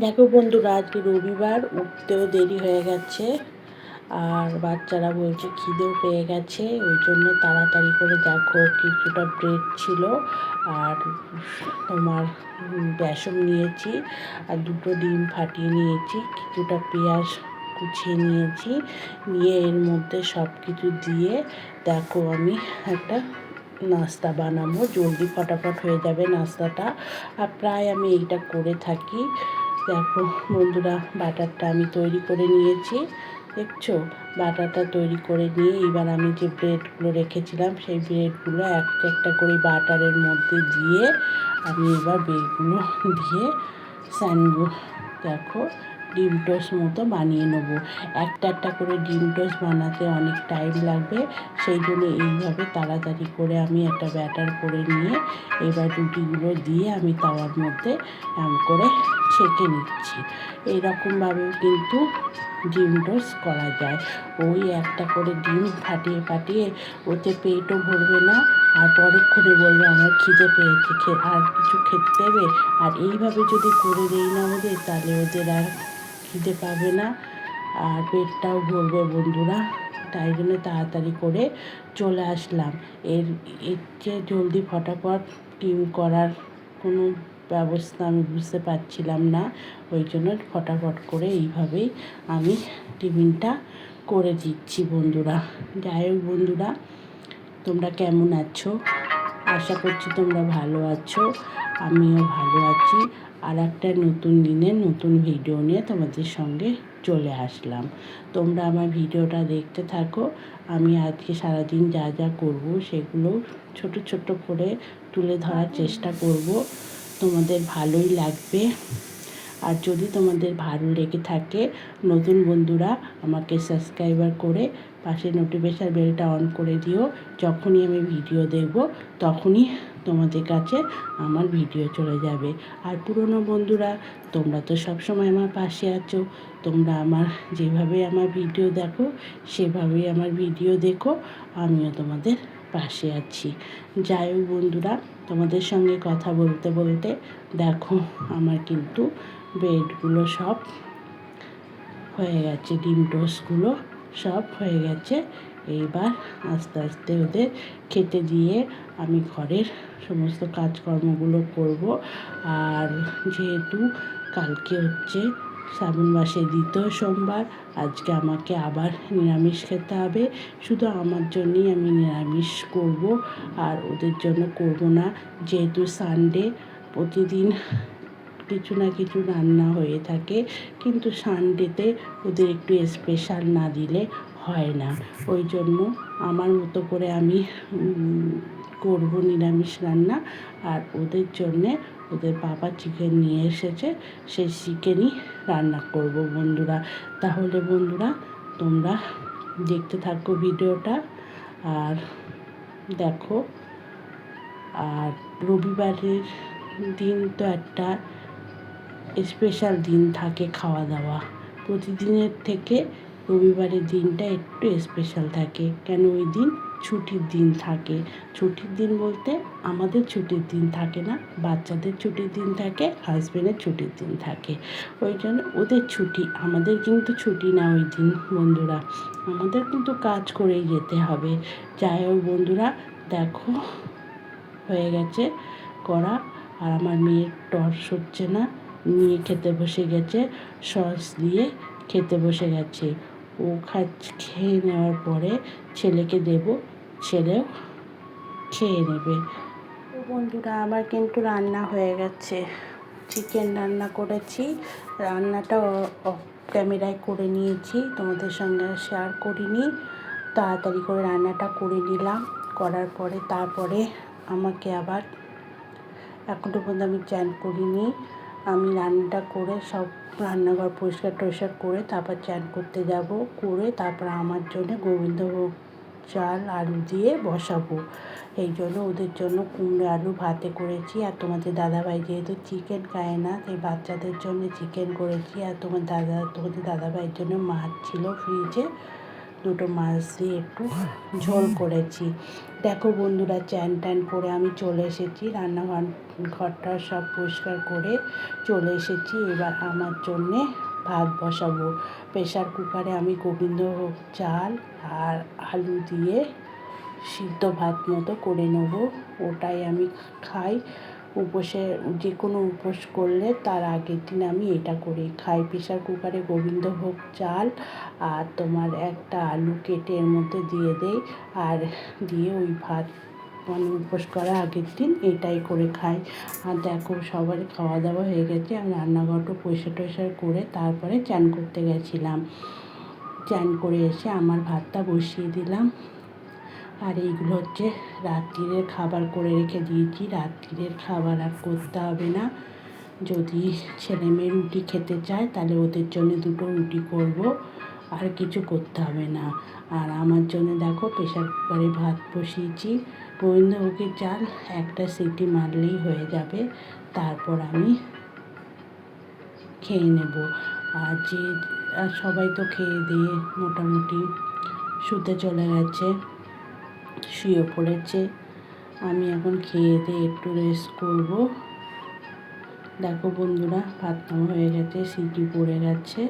দেখো বন্ধুরা, আজকে রবিবার, উঠতেও দেরি হয়ে গেছে আর বাচ্চারা বলছে খিদেও পেয়ে গেছে। ওই জন্য তাড়াতাড়ি করে দেখো কিছুটা ব্রেড ছিল আর তোমার বেসন নিয়েছি আর দুটো ডিম ফাটিয়ে নিয়েছি, কিছুটা পেঁয়াজ কুচিয়ে নিয়েছি, নিয়ে এর মধ্যে সব কিছু দিয়ে দেখো আমি একটা নাস্তা বানাবো। জলদি ফটাফট হয়ে যাবে নাস্তাটা, আর প্রায় আমি এইটা করে থাকি। দেখো বন্ধুরা, বাটারটা আমি তৈরি করে নিয়েছি, দেখছো? বাটারটা তৈরি করে নিয়ে এবার আমি যে ব্রেডগুলো রেখেছিলাম সেই ব্রেডগুলো একটা একটা করে বাটারের মধ্যে দিয়ে আমি এবার ব্রেডগুলো দিয়ে স্যান্ডউইচ দেখো ডিম টোস্ট মতো বানিয়ে নেবো। একটা একটা করে ডিম টোস্ট বানাতে অনেক টাইম লাগবে, সেই জন্য এইভাবে তাড়াতাড়ি করে আমি একটা ব্যাটার করে নিয়ে এবার রুটিগুলো দিয়ে আমি তাওয়ার মধ্যে করে ছেঁকে নিচ্ছি। এইরকমভাবেও কিন্তু ডিম টোস্ট করা যায়। ওই একটা করে ডিম ফাটিয়ে ফাটিয়ে ওতে পেটও ভরবে না, আর পরক্ষণে বলবে আমার খিদে পেয়েছে, আর কিছু খেতে দেবে। আর এইভাবে যদি করে দিই না ওদের, তাহলে ওদের আর খিদে পাবে না আর পেটটাও ভরবে বন্ধুরা। তাই জন্য তাড়াতাড়ি করে চলে আসলাম। এর চেয়ে জলদি ফটাফট ডিম করার কোনো ব্যবস্থা আমি বুঝতে পারছিলাম না, ওই জন্য ফটাফট করে এইভাবেই আমি টিফিনটা করে দিচ্ছি বন্ধুরা। যাই হোক বন্ধুরা, তোমরা কেমন আছো? আশা করছি তোমরা ভালো আছো, আমিও ভালো আছি। আর একটা নতুন দিনে নতুন ভিডিও নিয়ে তোমাদের সঙ্গে চলে আসলাম। তোমরা আমার ভিডিওটা দেখতে থাকো। আমি আজকে সারাদিন যা যা করব সেগুলো ছোট ছোট করে তুলে ধরার চেষ্টা করব, তোমাদের ভালোই লাগবে। আর যদি তোমাদের ভালো লেগে থাকে, নতুন বন্ধুরা আমাকে সাবস্ক্রাইবার করে পাশে নোটিফিকেশন বেলটা অন করে দিও। যখনই আমি ভিডিও দেখব তখনই তোমাদের কাছে আমার ভিডিও চলে যাবে। আর পুরনো বন্ধুরা, তোমরা তো সবসময় আমার পাশে আছো, তোমরা আমার যেভাবে আমার ভিডিও দেখো সেভাবেই আমার ভিডিও দেখো, আমিও তোমাদের পাশে আছি। যাই হোক বন্ধুরা, তোমাদের সঙ্গে কথা বলতে বলতে দেখো আমার কিন্তু ব্রেডগুলো সব হয়ে গেছে, ডিম টোস্টগুলো সব হয়ে গেছে। এইবার আস্তে আস্তে ওদের খেতে দিয়ে আমি ঘরের সমস্ত কাজকর্মগুলো করব। আর যেহেতু কালকে হচ্ছে শ্রাবণ মাসের দ্বিতীয় সোমবার, আজকে আমাকে আবার নিরামিষ খেতে হবে। শুধু আমার জন্যই আমি নিরামিষ করব, আর ওদের জন্য করব না। যেহেতু সানডে, প্রতিদিন কিছু না কিছু রান্না হয়ে থাকে, কিন্তু সানডেতে ওদের একটু স্পেশাল না দিলে হয় না। ওই জন্য আমার মতো করে আমি করব নিরামিষ রান্না। আর ওদের জন্যে ওদের বাবা চিকেন নিয়ে এসেছে, সেই চিকেনই রান্না করব বন্ধুরা। তাহলে বন্ধুরা, তোমরা দেখতে থাকো ভিডিওটা আর দেখো। আর রবিবারের দিন তো একটা স্পেশাল দিন থাকে খাওয়া দাওয়া, প্রতিদিনের থেকে রবিবারের দিনটা একটু স্পেশাল থাকে। কেন? ওই দিন ছুটির দিন থাকে। ছুটির দিন বলতে আমাদের ছুটির দিন থাকে না, বাচ্চাদের ছুটির দিন থাকে, হাজব্যান্ডের ছুটির দিন থাকে। ওই জন্য ওদের ছুটি, আমাদের কিন্তু ছুটি না ওই দিন বন্ধুরা, আমাদের কিন্তু কাজ করেই যেতে হবে। যাই হোক বন্ধুরা, দেখো হয়ে গেছে করা। আর আমার মেয়ের টর্চ হচ্ছে না, নিয়ে খেতে বসে গেছে, সস দিয়ে খেতে বসে গেছে। ও খেয়ে নেওয়ার পরে ছেলেকে দেব, ছেলেও খেয়ে নেবে। তো বন্ধুরা, আমার কিন্তু রান্না হয়ে গেছে, চিকেন রান্না করেছি। রান্নাটা অফ ক্যামেরায় করে নিয়েছি, তোমাদের সঙ্গে শেয়ার করিনি। তাড়াতাড়ি করে রান্নাটা করে নিলাম, করার পরে তারপরে আমাকে আবার এখনও পর্যন্ত আমি চ্যান করিনি। আমি রান্নাটা করে সব রান্নাঘর পরিষ্কার টরিষ্কার করে তারপর চ্যান করতে যাব, করে তারপর আমার জন্য গোবিন্দভোগ চাল আলু দিয়ে বসাবো। এই জন্য ওদের জন্য কুমড়ো আলু ভাতে করেছি। আর তোমাদের দাদাভাই যেহেতু চিকেন খায় না, তাই বাচ্চাদের জন্য চিকেন করেছি। আর তোমাদের দাদাভাইয়ের জন্য মাছ ছিল ফ্রিজে, দুটো মাছ দিয়ে একটু ঝোল করেছি। দেখো বন্ধুরা, চ্যান ট্যান করে আমি চলে এসেছি, ঘরটা সব পরিষ্কার করে চলে এসেছি। এবার আমার জন্যে ভাত বসাবো। প্রেশার কুকারে আমি গোবিন্দভোগ চাল আর আলু দিয়ে সিদ্ধ ভাত মতো করে নেব। ওটাই আমি খাই উপোসে, যে কোনো উপোস করলে তার আগের দিন আমি এটা করি খাই। প্রেশার কুকারে গোবিন্দভোগ চাল আর তোমার একটা আলু কেটে এর মধ্যে দিয়ে দেই, আর দিয়ে ওই ভাত মানে উপোস করার আগের দিন এটাই করে খাই। আর দেখো সবারই খাওয়া দাওয়া হয়ে গেছে। আমি রান্নাঘরটা পরিষ্কার করে তারপরে চান করতে গেছিলাম। চান করে এসে আমার ভাতটা বসিয়ে দিলাম। আর এইগুলো হচ্ছে রাত্রিরের খাবার করে রেখে দিয়েছি। রাত্রিরের খাবার আর করতে হবে না। যদি ছেলে মেয়ে রুটি খেতে চায় তাহলে ওদের জন্য দুটো রুটি করব, আর কিছু করতে হবে না। আর আমার জন্য দেখো প্রেশার কুকারে ভাত বসিয়েছি। গোবিন্দভোগের চাল একটা সিটি মারলেই হয়ে যাবে, তারপর আমি খেয়ে নেব। আর সবাই তো খেয়ে দিয়ে মোটামুটি শুতে চলে গেছে, শুয়ে পড়েছে। আমি এখন খেয়ে দিয়ে একটু রেস্ট করব। দেখো বন্ধুরা, ভাত খাওয়া হয়ে গেছে, সিটি পড়ে গেছে।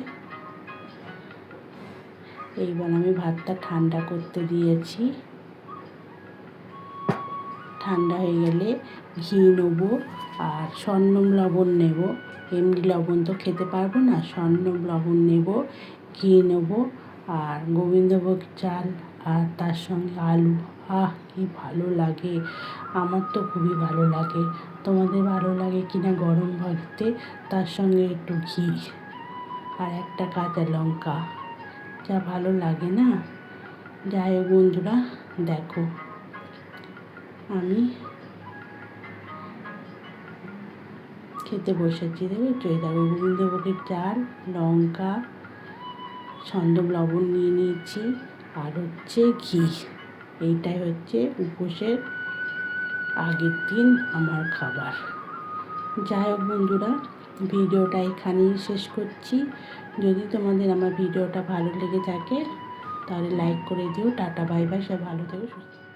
এইবার আমি ভাতটা ঠান্ডা করতে দিয়েছি। ঠান্ডা হয়ে গেলে ঘি নেব আর স্বর্ণম লবণ নেব। এমনি লবণ তো খেতে পারবো না, স্বর্ণম লবণ নেব, ঘি নেব আর গোবিন্দভোগ চাল আর তার সঙ্গে আলু। কি ভালো লাগে, আমার তো খুবই ভালো লাগে। তোমাদের ভালো লাগে কিনা গরম ভাতে, তার সঙ্গে একটু ঘি আর একটা কাঁচা লঙ্কা, যা ভালো লাগে না। যাই হোক বন্ধুরা, দেখো আমি খেতে বসেছি। দেখো গোবিন্দভোগের চাল, লঙ্কা, স্বর্ণম লবণ নিয়ে নিয়েছি আর হচ্ছে ঘি। এইটাই হচ্ছে উপোসের আগের দিন আমার খাবার। যাই হোক বন্ধুরা, ভিডিওটা এখানেই শেষ করছি। যদি তোমাদের আমার ভিডিওটা ভালো লেগে থাকে তাহলে লাইক করে দিও। টাটা বাই বাই, সব ভালো থেকো, সুস্থ।